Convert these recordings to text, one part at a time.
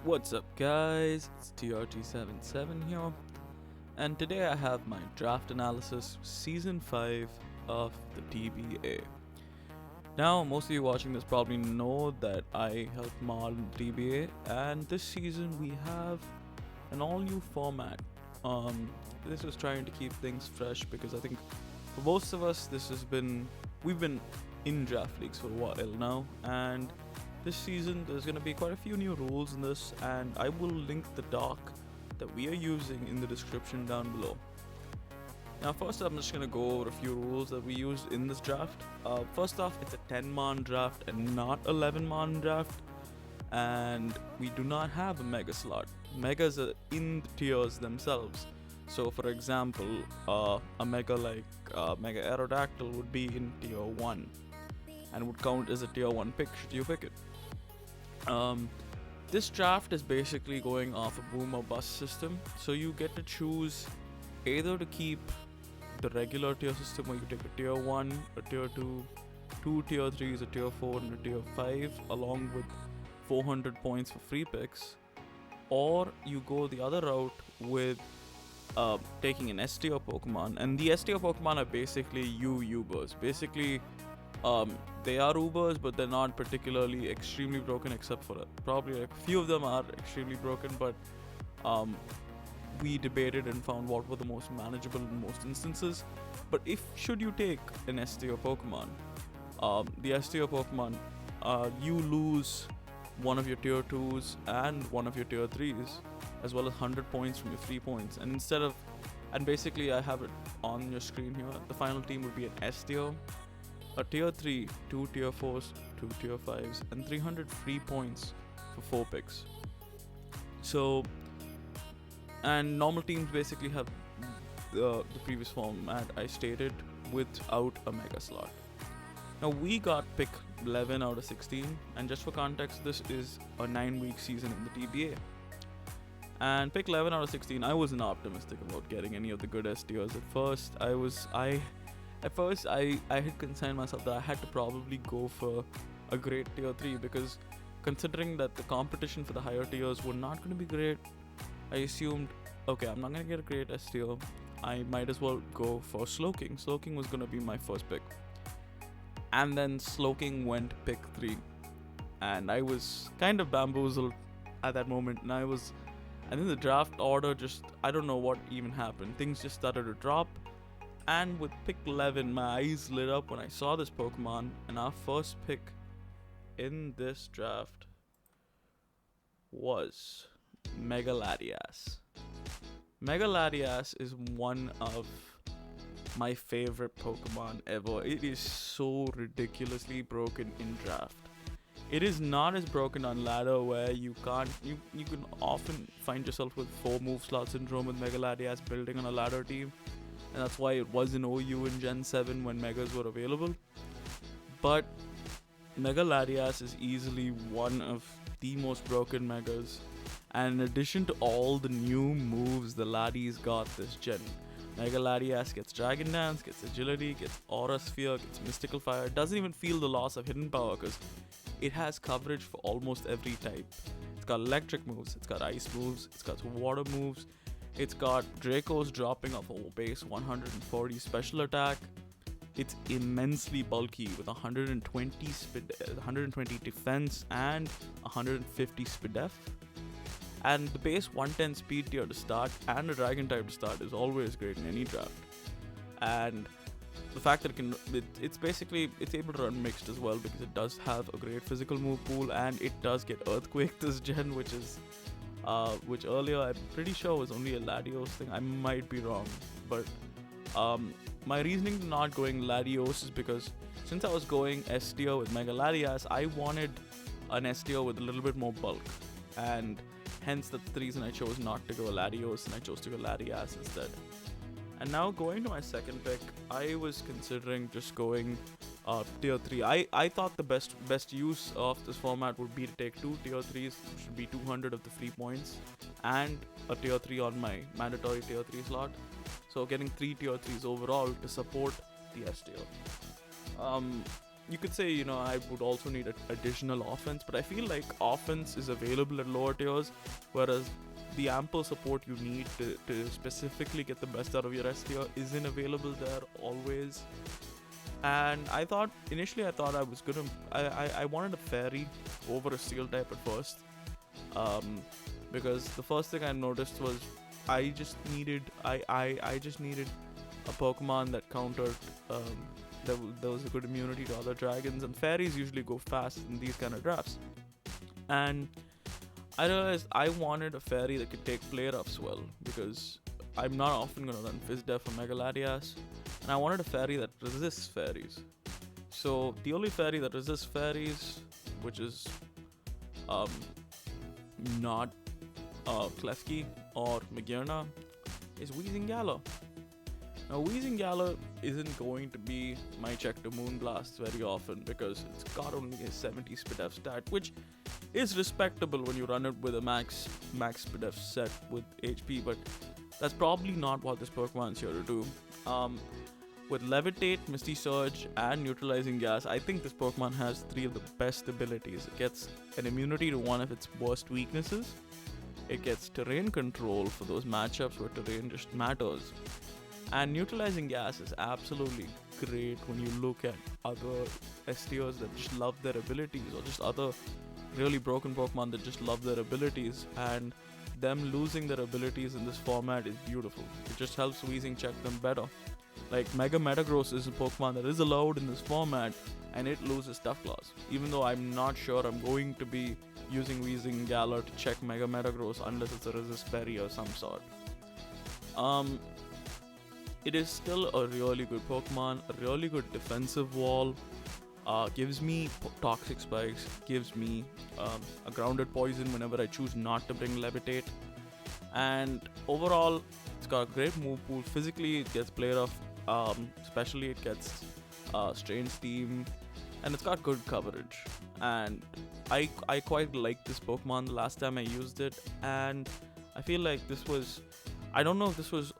What's up, guys? It's TRT77 here, and today I have my draft analysis season 5 of the TBA. Now, most of you watching this probably know that I helped mod in the TBA, and this season we have an all new format. This was trying to keep things fresh because I think for most of us, we've been in draft leagues for a while now, and this season there's going to be quite a few new rules in this, and I will link the doc that we are using in the description down below. Now, first I'm just going to go over a few rules that we used in this draft. First off, it's a 10-man draft and not 11-man draft, and we do not have a mega slot. Megas are in the tiers themselves. So for example, a mega like Mega Aerodactyl would be in tier 1 and would count as a tier 1 pick should you pick it. This draft is basically going off a boom or bust system, so you get to choose either to keep the regular tier system where you take a tier 1, a tier 2, 2 tier 3s, a tier 4 and a tier 5 along with 400 points for free picks, or you go the other route with taking an S tier Pokemon. And the S tier Pokemon are basically Ubers. Basically, they are Ubers, but they're not particularly extremely broken, except for probably like a few of them are extremely broken, but we debated and found what were the most manageable in most instances. But should you take an S tier Pokemon, the S tier Pokemon, you lose one of your tier 2s and one of your tier 3s, as well as 100 points from your 3 points. And basically I have it on your screen here. The final team would be an S tier, a tier 3, 2 tier 4s, 2 tier 5s, and 300 free points for 4 picks. So, and normal teams basically have the previous format I stated without a mega slot. Now we got pick 11 out of 16, and just for context, this is a 9-week season in the TBA. And pick 11 out of 16, I wasn't optimistic about getting any of the good S tiers at first. I had consigned myself that I had to probably go for a great tier 3, because considering that the competition for the higher tiers were not going to be great, I assumed, okay, I'm not going to get a great S tier, I might as well go for Slowking. Slowking was going to be my first pick. And then Slowking went pick 3, and I was kind of bamboozled at that moment. And I think the draft order I don't know what even happened. Things just started to drop, and with pick 11, my eyes lit up when I saw this Pokemon, and our first pick in this draft was Mega LATIAS. Mega LATIAS is one of my favorite Pokemon ever. It is so ridiculously broken in draft. It is not as broken on ladder, where you can often find yourself with 4 move slot syndrome with Mega LATIAS building on a ladder team, and that's why it was in OU in Gen 7 when Megas were available. But Mega LATIAS is easily one of the most broken Megas, and in addition to all the new moves the Latias got this gen, Mega LATIAS gets Dragon Dance, gets Agility, gets Aura Sphere, gets Mystical Fire. It doesn't even feel the loss of Hidden Power because it has coverage for almost every type. It's got electric moves, it's got ice moves, it's got water moves, it's got Draco's dropping off a base 140 special attack. It's immensely bulky with 120 defense and 150 speed def. And the base 110 speed tier to start and a dragon type to start is always great in any draft. And the fact that it's able to run mixed as well, because it does have a great physical move pool, and it does get Earthquake this gen, which earlier I'm pretty sure was only a Latios thing. I might be wrong, but my reasoning to not going Latios is because since I was going S tier with Mega LATIAS, I wanted an S tier with a little bit more bulk, and hence that's the reason I chose not to go Latios and I chose to go LATIAS instead. And now going to my second pick, I was considering just going tier 3. I thought the best use of this format would be to take 2 tier 3s, which should be 200 of the free points, and a tier 3 on my mandatory tier 3 slot. So getting 3 tier 3s overall to support the S tier. you could say, you know, I would also need additional offense, but I feel like offense is available at lower tiers, whereas the ample support you need to specifically get the best out of your S tier isn't available there always. And initially I thought I wanted a fairy over a steel type at first, because the first thing I noticed was I just needed a Pokemon that countered, there was a good immunity to other dragons, and fairies usually go fast in these kind of drafts. And I realized I wanted a fairy that could take player ups well, because I'm not often gonna run Fizdef or Mega LATIAS, and I wanted a fairy that resists fairies. So the only fairy that resists fairies, which is not Klefki or Magearna, is WEEZING-G. Now, WEEZING-G isn't going to be my check to Moonblast very often, because it's got only a 70 SPDF stat, which is respectable when you run it with a max SPDF set with HP, but that's probably not what this Pokemon's here to do. With Levitate, Misty Surge, and Neutralizing Gas, I think this Pokemon has 3 of the best abilities. It gets an immunity to one of its worst weaknesses. It gets terrain control for those matchups where terrain just matters. And Neutralizing Gas is absolutely great when you look at other S tiers that just love their abilities, or just other really broken Pokemon that just love their abilities, and them losing their abilities in this format is beautiful. It just helps Weezing check them better. Like, Mega Metagross is a Pokemon that is allowed in this format, and it loses Tough Claws. Even though I'm not sure I'm going to be using WEEZING-G to check Mega Metagross unless it's a Resist Berry or some sort. It is still a really good Pokemon, a really good defensive wall, gives me Toxic Spikes, gives me a Grounded Poison whenever I choose not to bring Levitate, and overall it's got a great move pool. Physically it gets player off, especially it gets Strange Steam, and it's got good coverage, and I quite liked this Pokemon the last time I used it, and I feel like this was, I don't know if this was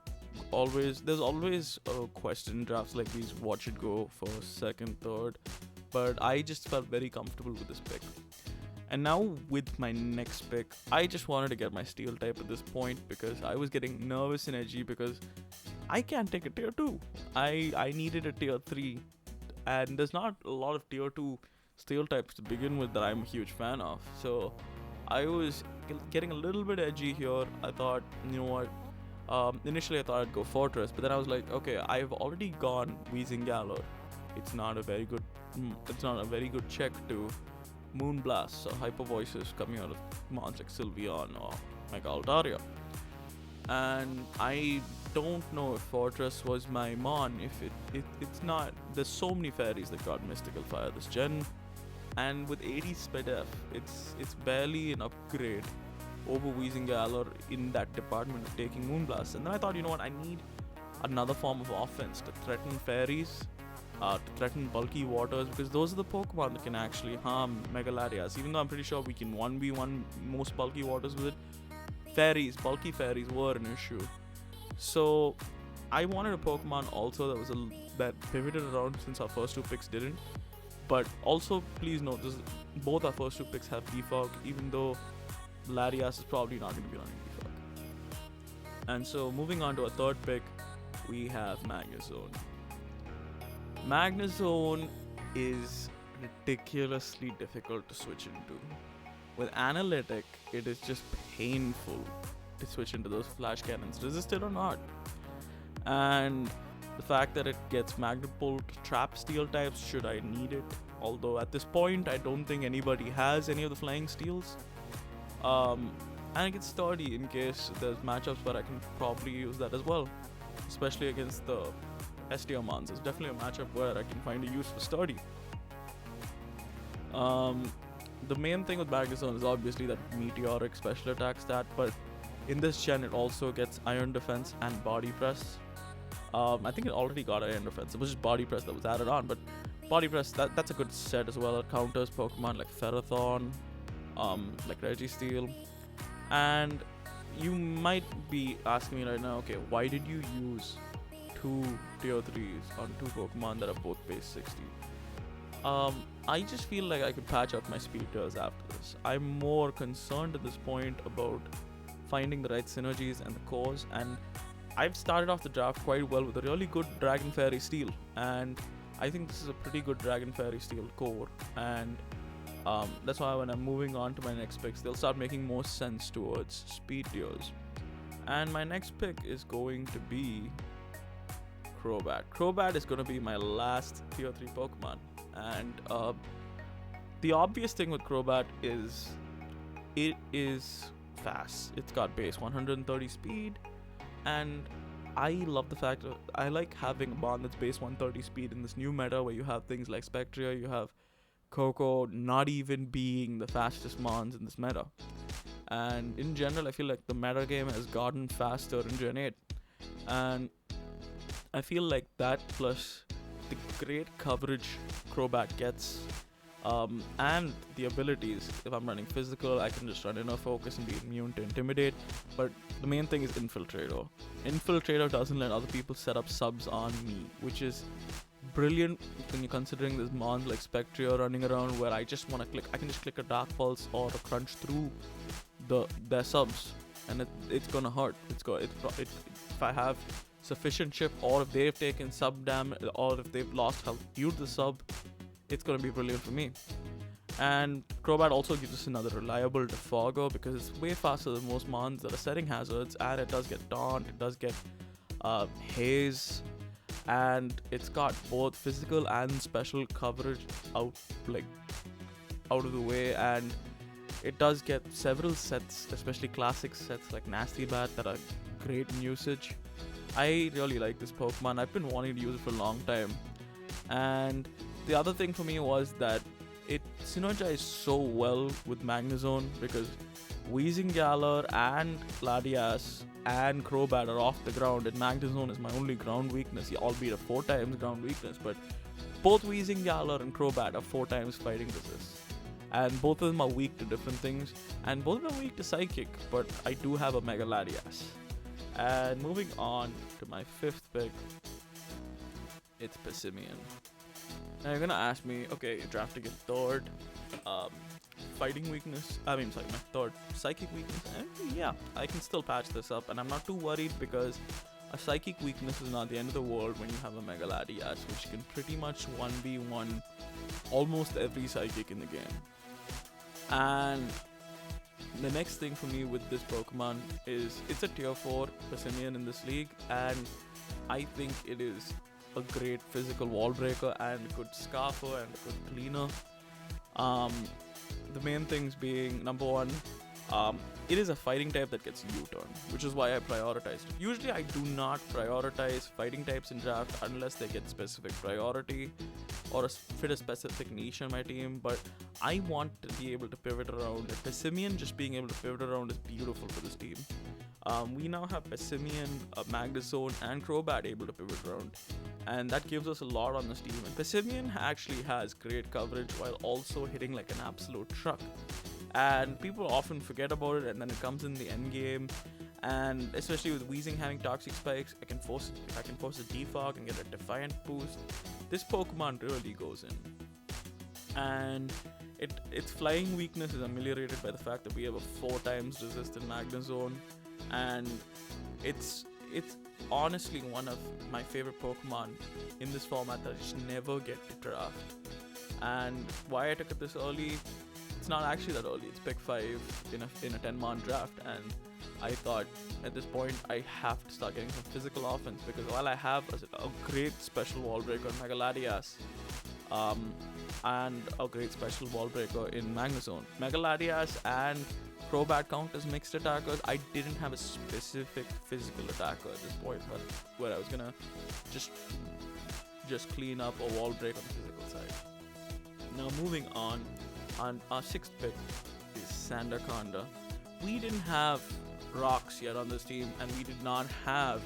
there's always a question in drafts like these, what should go first, second, third, but I just felt very comfortable with this pick. And now with my next pick, I just wanted to get my steel type at this point, because I was getting nervous and edgy because I can't take a tier 2. I needed a tier 3, and there's not a lot of tier 2 steel types to begin with that I'm a huge fan of. So I was getting a little bit edgy here. I thought, you know what, initially I thought I'd go Fortress, but then I was like, okay, I've already gone WEEZING-G. It's not a very good check to Moonblast or Hyper Voices coming out of mons like Sylveon or Mega Altaria. And I don't know if Fortress was my mon. If it's not, there's so many fairies that got Mystical Fire this gen, and with 80 SPDF, it's barely an upgrade over WEEZING-G in that department of taking Moonblast. And then I thought, you know what, I need another form of offense to threaten fairies, to threaten bulky waters, because those are the Pokemon that can actually harm Mega LATIAS. Even though I'm pretty sure we can 1v1 most bulky waters with it, bulky fairies were an issue. So I wanted a Pokemon also that pivoted around, since our first 2 picks didn't. But also, please note, both our first 2 picks have Defog, even though Latias is probably not going to be running Defog. And so moving on to our third pick, we have Magnezone. Magnezone is ridiculously difficult to switch into. With Analytic, it is just painful to switch into those flash cannons, resisted or not. And the fact that it gets Magnet Bolt to trap steel types should I need it, although at this point I don't think anybody has any of the flying steels. And it gets sturdy in case there's matchups where I can probably use that as well, especially against the S tier mons. It's definitely a matchup where I can find a use for sturdy. The main thing with Magnezone is obviously that meteoric special attack stat, but in this gen it also gets Iron Defense and Body Press. I think it already got Iron Defense. It was just Body Press that was added on, but Body Press, that's a good set as well. It counters Pokemon like Ferrothorn, like Registeel. And you might be asking me right now, okay, why did you use 2 tier 3s on 2 Pokemon that are both base 60? I just feel like I could patch up my speed tiers after this. I'm more concerned at this point about finding the right synergies and the cores, and I've started off the draft quite well with a really good Dragon Fairy Steel, and I think this is a pretty good Dragon Fairy Steel core, and that's why when I'm moving on to my next picks, they'll start making more sense towards speed tiers. And my next pick is going to be Crobat. Crobat is going to be my last tier 3 Pokemon, and the obvious thing with Crobat is it is fast. It's got base 130 speed, and I love the fact that I like having a Mon that's base 130 speed in this new meta where you have things like Spectria, you have Coco not even being the fastest Mons in this meta. And in general, I feel like the meta game has gotten faster in Gen 8. And I feel like that plus the great coverage Crobat gets, and the abilities. If I'm running physical, I can just run inner focus and be immune to intimidate. But the main thing is Infiltrator. Infiltrator doesn't let other people set up subs on me, which is brilliant when you're considering there's Mons like Spectria running around where I just want to click. I can just click a Dark Pulse or a Crunch through their subs, and it's gonna hurt. If I have sufficient chip, or if they've taken sub damage, or if they've lost health due to the sub, it's gonna be brilliant for me. And Crobat also gives us another reliable defogger because it's way faster than most Mons that are setting hazards, and it does get Taunt, it does get Haze, and it's got both physical and special coverage out of the way, and it does get several sets, especially classic sets like Nasty Bat, that are great in usage. I really like this Pokemon. I've been wanting to use it for a long time. And the other thing for me was that it synergized so well with Magnezone because WEEZING-G and LATIAS and Crobat are off the ground, and Magnezone is my only ground weakness, albeit a 4 times ground weakness, but both WEEZING-G and Crobat are 4 times fighting resist. And both of them are weak to different things, and both of them are weak to Psychic, but I do have a Mega LATIAS. And moving on to my 5th pick, it's Passimian. Now you're gonna ask me, okay, you're drafting a third fighting weakness, my third psychic weakness, and yeah, I can still patch this up, and I'm not too worried because a psychic weakness is not the end of the world when you have a Mega LATIAS, which can pretty much 1v1 almost every psychic in the game. And the next thing for me with this Pokemon is it's a tier 4 Passimian in this league, and I think it is a great physical wall breaker and a good scarfer and a good cleaner. The main things being, number one, it is a fighting type that gets U-turn, which is why I prioritized it. Usually I do not prioritize fighting types in draft unless they get specific priority or fit a specific niche on my team, but I want to be able to pivot around. And Passimian just being able to pivot around is beautiful for this team. We now have Passimian, MAGNEZONE, and Crobat able to pivot around, and that gives us a lot on this team. And Passimian actually has great coverage while also hitting like an absolute truck, and people often forget about it, and then it comes in the end game. And especially with Weezing having Toxic Spikes, I can force a Defog and get a Defiant boost. This Pokemon really goes in. And its flying weakness is ameliorated by the fact that we have a 4 times resistant MAGNEZONE, and it's honestly one of my favorite Pokemon in this format that I just never get to draft. And why I took it this early, it's not actually that early. It's pick 5 in a 10-man draft, and I thought at this point I have to start getting some physical offense, because while I have a great special wall breaker in Mega LATIAS, and a great special wall breaker in MAGNEZONE, Mega LATIAS and Crobat count as mixed attackers. I didn't have a specific physical attacker at this point, but where I was gonna just clean up a wall break on the physical side. Now moving on our 6th pick is Sandaconda. We didn't have rocks yet on this team, and we did not have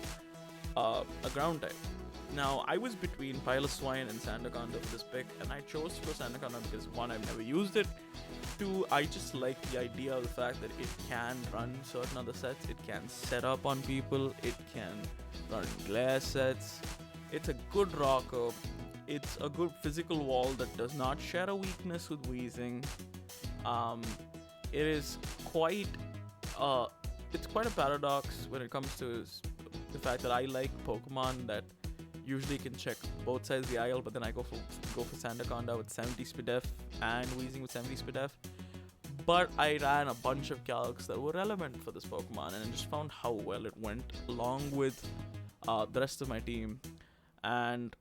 a ground type. Now, I was between Piloswine and Sandaconda for this pick, and I chose to go Sandaconda because 1, I've never used it. 2, I just like the idea of the fact that it can run certain other sets. It can set up on people. It can run glare sets. It's a good rocker. it's a good physical wall that does not share a weakness with Weezing. It is quite it's quite a paradox when it comes to the fact that I like Pokemon that usually can check both sides of the aisle, but then I go for Sandaconda with 70 SPDF and Weezing with 70 SPDF. But I ran a bunch of calcs that were relevant for this Pokemon, and I just found how well it went along with the rest of my team. And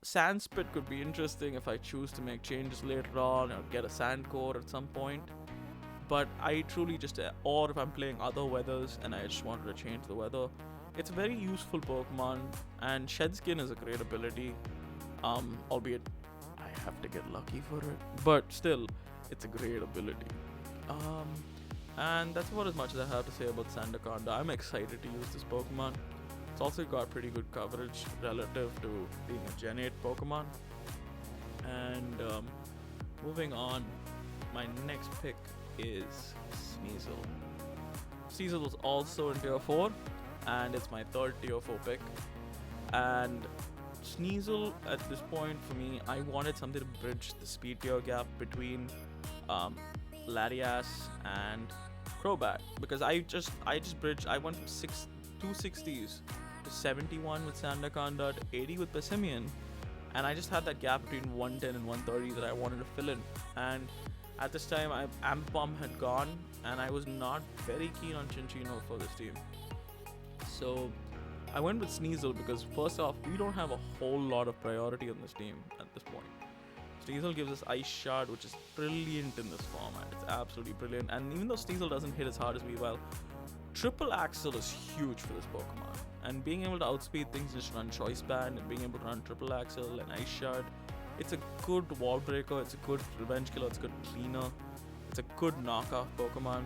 Sandspit could be interesting if I choose to make changes later on or get a Sand Core at some point. But I truly just, or if I'm playing other weathers and I just wanted to change the weather, it's a very useful Pokemon, and Shed Skin is a great ability, albeit I have to get lucky for it, but still, it's a great ability. And that's about as much as I have to say about Sandaconda. I'm excited to use this Pokemon. It's also got pretty good coverage relative to being a Gen 8 Pokemon. And moving on, my next pick is Sneasel. Sneasel was also in Tier 4, and it's my third Tier 4 pick. And Sneasel, at this point for me, I wanted something to bridge the speed tier gap between LATIAS and CROBAT, because I just bridged. I went from 260s to 71 with Sandaconda to 80 with Passimian, and I just had that gap between 110 and 130 that I wanted to fill in. And at this time, Amp Bomb had gone, and I was not very keen on Chinchino for this team. So I went with Sneasel because, first off, we don't have a whole lot of priority on this team at this point. Sneasel gives us Ice Shard, which is brilliant in this format. It's absolutely brilliant. And even though Sneasel doesn't hit as hard as Weavile, Triple Axle is huge for this Pokemon. And being able to outspeed things, just run Choice Band, and being able to run Triple Axle and Ice Shard, it's a good wall breaker, it's a good revenge killer, it's a good cleaner, it's a good knockoff Pokemon.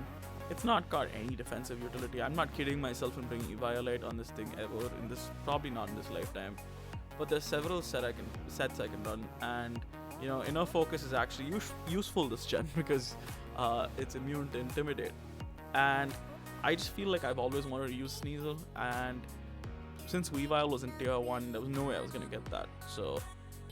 It's not got any defensive utility. I'm not kidding myself in bringing Eviolite on this thing ever, in this, probably not in this lifetime. But there's several sets I can run, and you know, Inner Focus is actually useful this gen because it's immune to Intimidate. And I just feel like I've always wanted to use Sneasel, and since Weavile was in Tier 1, there was no way I was going to get that. So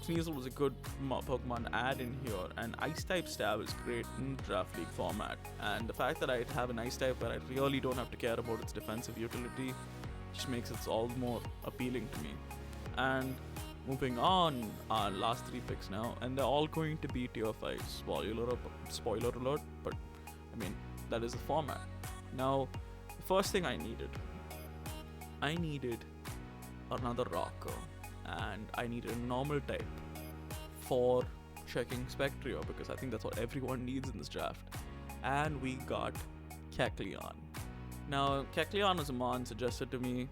Sneasel was a good Pokemon to add in here, and Ice-type Stab is great in Draft League format. And the fact that I have an Ice-type where I really don't have to care about its defensive utility just makes it all more appealing to me. And moving on, our last three picks now, and they're all going to be Tier 5. Spoiler alert, but I mean, that is the format. Now, the first thing I needed another rocker, and I needed a normal type for checking Spectrio, because I think that's what everyone needs in this draft. And we got KECLEON. Now, KECLEON was a mon suggested to me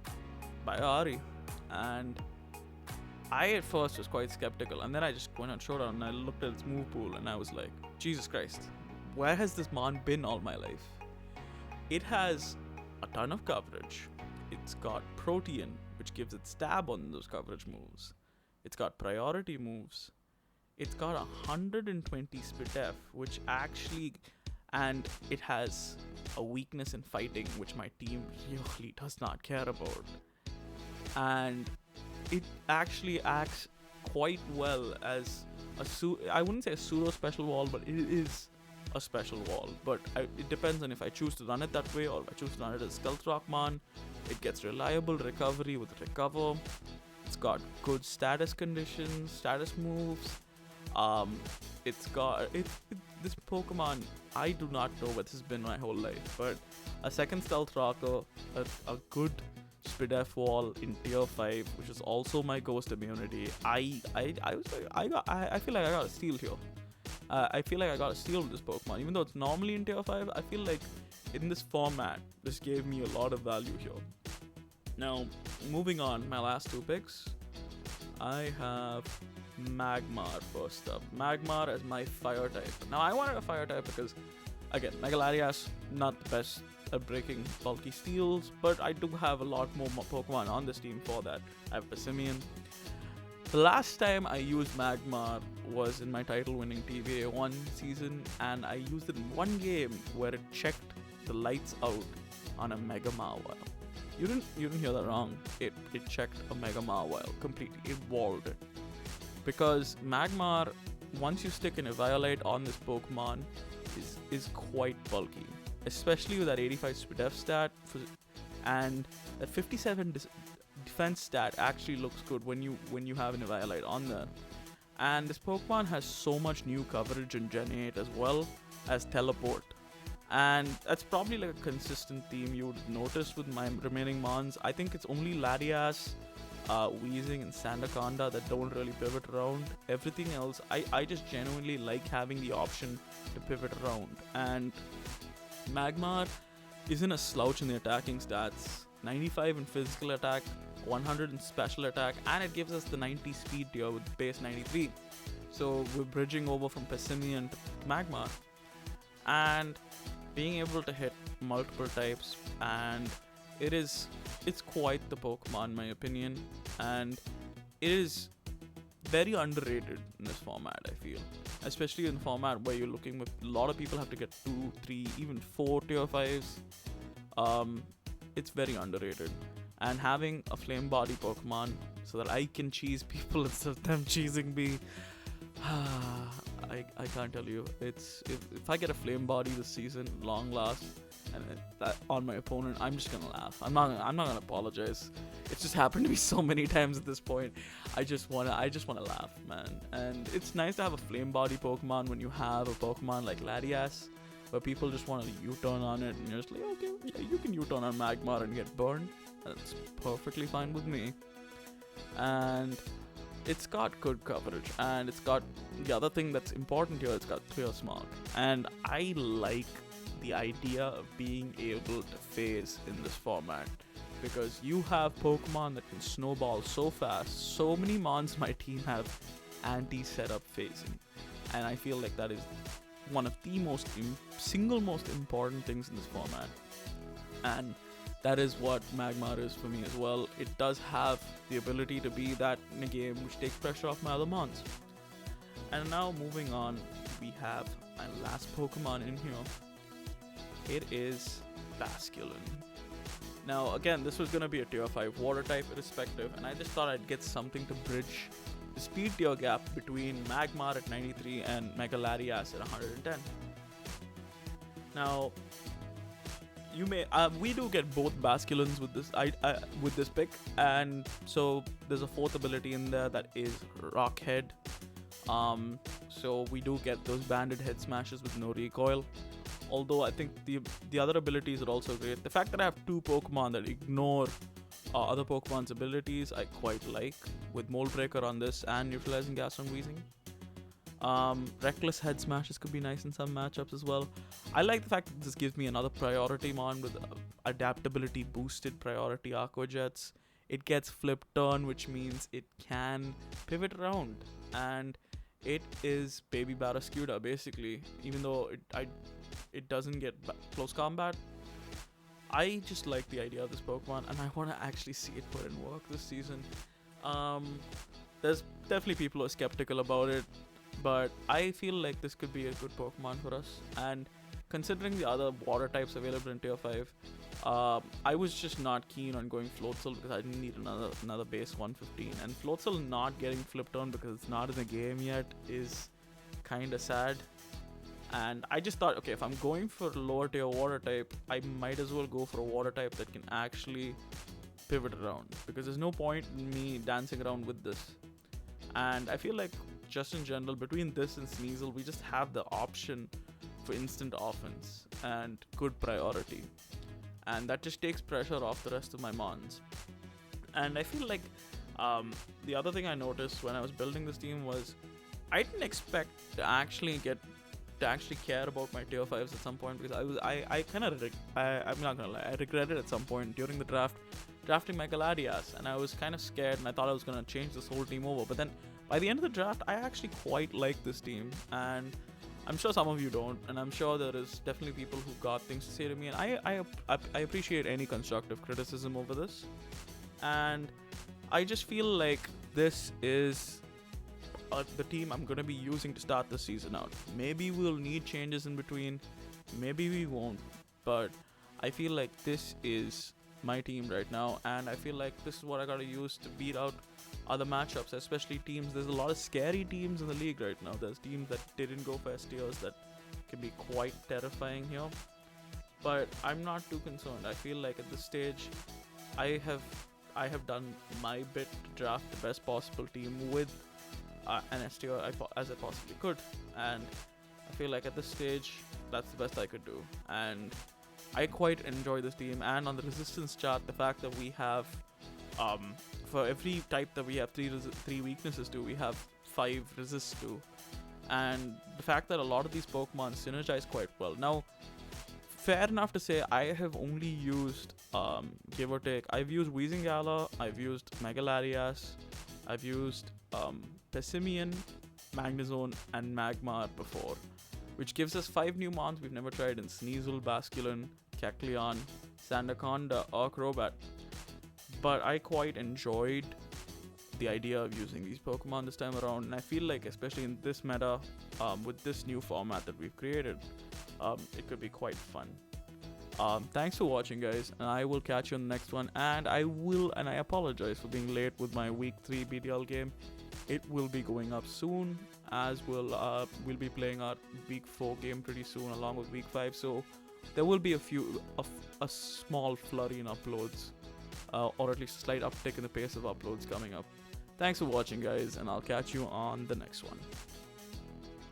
by Ari, and I at first was quite skeptical, and then I just went on Showdown and I looked at its move pool and I was like, Jesus Christ, where has this mon been all my life? It has a ton of coverage. It's got Protean, which gives it stab on those coverage moves. It's got priority moves. It's got 120 SPDF, which actually, and it has a weakness in fighting, which my team really does not care about. And it actually acts quite well as I wouldn't say a pseudo special wall, but it is a special wall. But it depends on if I choose to run it that way or if I choose to run it as Stealth Rockmon. It gets reliable recovery with Recover. It's got good status conditions, status moves. It's got this Pokemon, I do not know what this has been my whole life, but a second Stealth Rocker, a good SPDF wall in Tier 5, which is also my Ghost immunity. I feel like I got a steal here. I feel like I got a steal with this Pokemon. Even though it's normally in Tier 5, I feel like in this format, this gave me a lot of value here. Now, moving on, my last two picks. I have Magmar first up. Magmar as my fire type. Now, I wanted a fire type because, again, Mega Latias, not the best at breaking bulky steals, but I do have a lot more Pokemon on this team for that. I have Passimian. The last time I used Magmar was in my title-winning TBA 1 season, and I used it in one game where it checked the lights out on a Mega Mawile. You didn't hear that wrong. It checked a Mega Mawile completely. It walled it. because Magmar, once you stick an Eviolite on this Pokemon, is quite bulky, especially with that 85 def stat and that 57 defense stat actually looks good when you have an Eviolite on there. And this Pokemon has so much new coverage in Gen 8 as well as Teleport. And that's probably like a consistent theme you would notice with my remaining Mons. I think it's only Latias, Weezing, and Sandaconda that don't really pivot around. Everything else, I just genuinely like having the option to pivot around. And Magmar isn't a slouch in the attacking stats. 95 in physical attack, 100 in special attack, and it gives us the 90 speed tier with base 93. So we're bridging over from Passimian to Magmar. And being able to hit multiple types, and it's quite the Pokemon in my opinion, and it is very underrated in this format, I feel, especially in format where you're looking with a lot of people have to get 2, 3, even 4 tier 5s. It's very underrated, and having a flame body Pokemon so that I can cheese people instead of them cheesing me, I can't tell you. If I get a flame body this season, long last, and that on my opponent, I'm just gonna laugh. I'm not gonna apologize. It's just happened to me so many times at this point. I just wanna laugh, man. And it's nice to have a flame body Pokemon when you have a Pokemon like Latias, where people just want to U-turn on it, and you're just like, okay, yeah, you can U-turn on Magmar and get burned. That's perfectly fine with me. And it's got good coverage, and it's got the other thing that's important here, it's got clear smog. And I like the idea of being able to phase in this format, because you have Pokemon that can snowball so fast. So many mons my team have anti-setup phasing, and I feel like that is one of the single most important things in this format. And that is what Magmar is for me as well. It does have the ability to be that in a game which takes pressure off my other mons. And now moving on, we have my last Pokemon in here. It is Basculin. Now again, this was gonna be a tier 5 water type irrespective, and I just thought I'd get something to bridge the speed tier gap between Magmar at 93 and Mega Latias at 110. Now, we do get both Basculins with this pick, and so there's a fourth ability in there that is Rock Head. So we do get those banded head smashes with no recoil. Although I think the other abilities are also great. The fact that I have 2 Pokemon that ignore other Pokemon's abilities, I quite like, with Mold Breaker on this and Neutralizing Gas on Weezing. Reckless head smashes could be nice in some matchups as well. I like the fact that this gives me another priority mon with adaptability boosted priority Aqua Jets. It gets flip turn, which means it can pivot around, and it is baby Barraskewda basically. Even though it doesn't get close combat, I just like the idea of this Pokemon, and I want to actually see it put in work this season. There's definitely people who are skeptical about it, but I feel like this could be a good Pokemon for us. And considering the other water types available in tier 5, I was just not keen on going Floatzel because I didn't need another base 115. And Floatzel not getting flipped on because it's not in the game yet is kinda sad. And I just thought, okay, if I'm going for lower tier water type, I might as well go for a water type that can actually pivot around, because there's no point in me dancing around with this. And I feel like just in general, between this and SNEASEL, we just have the option for instant offense and good priority, and that just takes pressure off the rest of my mons. And I feel like the other thing I noticed when I was building this team was I didn't expect to actually care about my tier 5s at some point, because I'm not gonna lie, I regretted at some point during the draft drafting Mega Latias, and I was kind of scared, and I thought I was gonna change this whole team over. But then by the end of the draft, I actually quite like this team, and I'm sure some of you don't, and I'm sure there is definitely people who got things to say to me, and I appreciate any constructive criticism over this. And I just feel like this is the team I'm going to be using to start the season out. Maybe we'll need changes in between, maybe we won't, but I feel like this is my team right now, and I feel like this is what I gotta use to beat out other matchups, especially teams. There's a lot of scary teams in the league right now. There's teams that didn't go for STOs that can be quite terrifying here, but I'm not too concerned. I feel like at this stage, I have done my bit to draft the best possible team with an STO as I possibly could, and I feel like at this stage that's the best I could do, and I quite enjoy this team. And on the resistance chart, the fact that we have for every type that we have three weaknesses to, we have 5 resists to, and the fact that a lot of these Pokemon synergize quite well. Now, fair enough to say I have only used give or take, I've used WEEZING-G, I've used LATIAS, I've used PASSIMIAN, MAGNEZONE, and MAGMAR before, which gives us 5 new mons we've never tried in SNEASEL, BASCULIN, KECLEON, SANDACONDA, or CROBAT. But I quite enjoyed the idea of using these Pokemon this time around, and I feel like, especially in this meta, with this new format that we've created, it could be quite fun. Thanks for watching, guys, and I will catch you on the next one. And I apologize for being late with my week 3 BDL game. It will be going up soon, as we'll be playing our week 4 game pretty soon along with week 5, so there will be a small flurry in uploads, or at least a slight uptick in the pace of uploads coming up. Thanks for watching, guys, and I'll catch you on the next one.